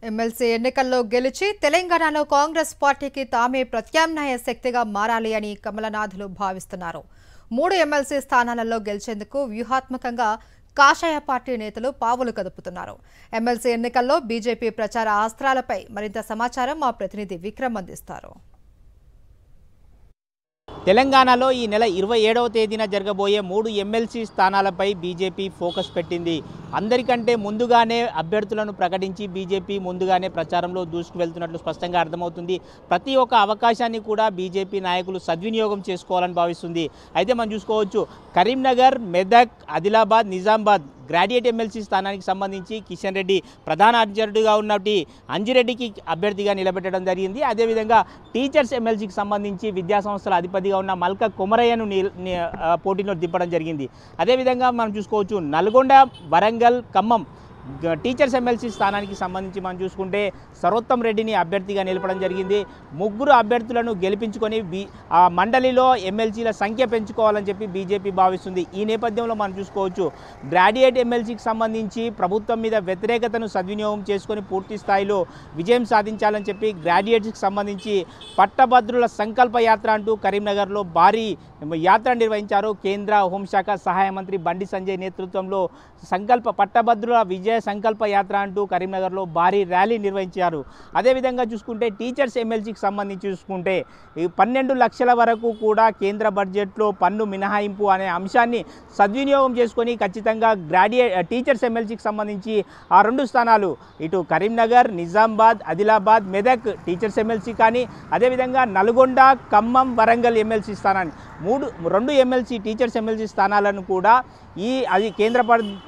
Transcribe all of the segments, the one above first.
MLC ఎన్నికల్లో గెలిచి తెలంగాణలో కాంగ్రెస్ పార్టీకి తామే ప్రత్యామ్నాయ శక్తిగా మారాలి అని కమలనాథులు భావిస్తున్నారు. 3 ఎమ్మెల్సీ స్థానాలలో గెలిచేందుకు వ్యూహాత్మకంగా కాషాయ పార్టీ నేతలు పావులు కదుపుతున్నారు. ఎమ్మెల్సీ ఎన్నికల్లో బీజేపీ ప్రచార అస్త్రాలపై మరింత సమాచారం మా ప్రతినిధి విక్రమ్ అందిస్తారు. తెలంగాణలో ఈ నెల 27వ తేదీన జరగబోయే 3 ఎమ్మెల్సీ స్థానాలపై బీజేపీ ఫోకస్ పెట్టింది. అందరికంటే ముందుగానే అభ్యర్థులను ప్రకటించి బీజేపీ ముందుగానే ప్రచారంలో దూసుకు వెళ్తున్నట్లు స్పష్టంగా అర్థమవుతుంది. ప్రతి ఒక్క అవకాశాన్ని కూడా బీజేపీ నాయకులు సద్వినియోగం చేసుకోవాలని భావిస్తుంది. అయితే మనం చూసుకోవచ్చు, కరీంనగర్, మెదక్, ఆదిలాబాద్, నిజామాబాద్ గ్రాడ్యుయేట్ ఎమ్మెల్సీ స్థానానికి సంబంధించి కిషన్ రెడ్డి ప్రధాన అభ్యర్థిగా ఉన్నట్టు అంజిరెడ్డికి అభ్యర్థిగా నిలబెట్టడం జరిగింది. అదేవిధంగా టీచర్స్ ఎమ్మెల్సీకి సంబంధించి విద్యాసంస్థల అధిపతిగా ఉన్న మల్క కొమరయ్యను పోటీలో దింపడం జరిగింది. అదేవిధంగా మనం చూసుకోవచ్చు, నల్గొండ, వరంగల్, ఖమ్మం టీచర్స్ ఎమ్మెల్సీ స్థానానికి సంబంధించి మనం చూసుకుంటే సరోత్తం రెడ్డిని అభ్యర్థిగా నిలపడం జరిగింది. 3 అభ్యర్థులను గెలిపించుకొని ఆ మండలిలో ఎమ్మెల్సీల సంఖ్య పెంచుకోవాలని చెప్పి బీజేపీ భావిస్తుంది. ఈ నేపథ్యంలో మనం చూసుకోవచ్చు, గ్రాడ్యుయేట్ ఎమ్మెల్సీకి సంబంధించి ప్రభుత్వం మీద వ్యతిరేకతను సద్వినియోగం చేసుకొని పూర్తి స్థాయిలో విజయం సాధించాలని చెప్పి గ్రాడ్యుయేట్స్కి సంబంధించి పట్టభద్రుల సంకల్ప యాత్ర అంటూ కరీంనగర్లో భారీ యాత్ర నిర్వహించారు. కేంద్ర హోంశాఖ సహాయ మంత్రి బండి సంజయ్ నేతృత్వంలో పట్టభద్రుల విజయ సంకల్ప యాత్ర అంటూ కరీంనగర్లో భారీ ర్యాలీ నిర్వహించారు. అదేవిధంగా చూసుకుంటే టీచర్స్ ఎమ్మెల్సీకి సంబంధించి చూసుకుంటే 12 లక్షల వరకు కూడా కేంద్ర బడ్జెట్లో పన్ను మినహాయింపు అనే అంశాన్ని సద్వినియోగం చేసుకొని ఖచ్చితంగా టీచర్స్ ఎమ్మెల్సీకి సంబంధించి ఆ 2 స్థానాలు ఇటు కరీంనగర్, నిజామాబాద్, ఆదిలాబాద్, మెదక్ టీచర్స్ ఎమ్మెల్సీ కానీ అదేవిధంగా నల్గొండ, ఖమ్మం, వరంగల్ ఎమ్మెల్సీ స్థానాన్ని 2 ఎమ్మెల్సీ టీచర్స్ ఎమ్మెల్సీ స్థానాలను కూడా అది కేంద్ర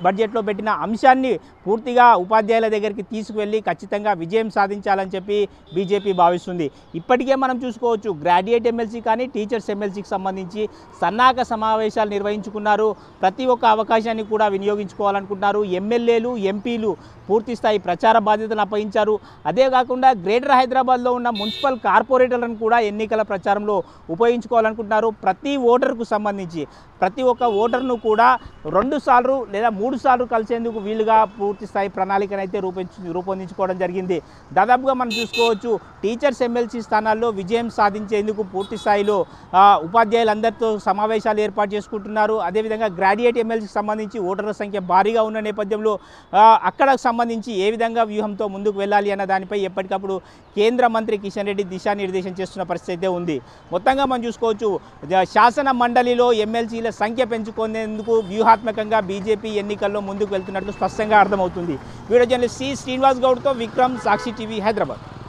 బడ్జెట్లో పెట్టిన అంశాన్ని పూర్తిగా ఉపాధ్యాయుల దగ్గరికి తీసుకువెళ్ళి ఖచ్చితంగా విజయం సాధించాలని చెప్పి బీజేపీ భావిస్తుంది. ఇప్పటికే మనం చూసుకోవచ్చు, గ్రాడ్యుయేట్ ఎమ్మెల్సీ కానీ టీచర్స్ ఎమ్మెల్సీకి సంబంధించి సన్నాహక సమావేశాలు నిర్వహించుకున్నారు. ప్రతి ఒక్క అవకాశాన్ని కూడా వినియోగించుకోవాలనుకుంటున్నారు. ఎమ్మెల్యేలు, ఎంపీలు పూర్తి స్థాయి ప్రచార బాధ్యతలను అప్పగించారు. అదే కాకుండా గ్రేటర్ హైదరాబాద్లో ఉన్న మున్సిపల్ కార్పొరేటర్లను కూడా ఎన్నికల ప్రచారంలో ఉపయోగించుకోవాలనుకుంటున్నారు. ప్రతి ఓటర్కు సంబంధించి ప్రతి ఒక్క ఓటర్ను కూడా 2 సార్లు లేదా 3 సార్లు కలిసేందుకు వీలుగా పూర్తి స్థాయి ప్రణాళికను అయితే రూపొందించుకోవడం జరిగింది. దాదాపుగా మనం చూసుకోవచ్చు, టీచర్స్ ఎమ్మెల్సీ స్థానాల్లో విజయం సాధించేందుకు పూర్తి స్థాయిలో ఉపాధ్యాయులందరితో సమావేశాలు ఏర్పాటు చేసుకుంటున్నారు. అదేవిధంగా గ్రాడ్యుయేట్ ఎమ్మెల్సీకి సంబంధించి ఓటర్ల సంఖ్య భారీగా ఉన్న నేపథ్యంలో అక్కడ సంబంధించి ఏ విధంగా వ్యూహంతో ముందుకు వెళ్ళాలి అన్న దానిపై ఎప్పటికప్పుడు కేంద్ర మంత్రి కిషన్ రెడ్డి దిశానిర్దేశం చేస్తున్న పరిస్థితి అయితే ఉంది. మొత్తంగా మనం చూసుకోవచ్చు, శాసన మండలిలో ఎమ్మెల్సీల సంఖ్య పెంచుకునేందుకు వ్యూహాత్మకంగా బీజేపీ ఎన్నికల్లో ముందుకు వెళ్తున్నట్లు స్పష్టంగా అర్థమవుతుంది. వీడియో జర్నలిస్ట్ శ్రీనివాస్ గౌడ్తో విక్రమ్, సాక్షి టీవీ, హైదరాబాద్.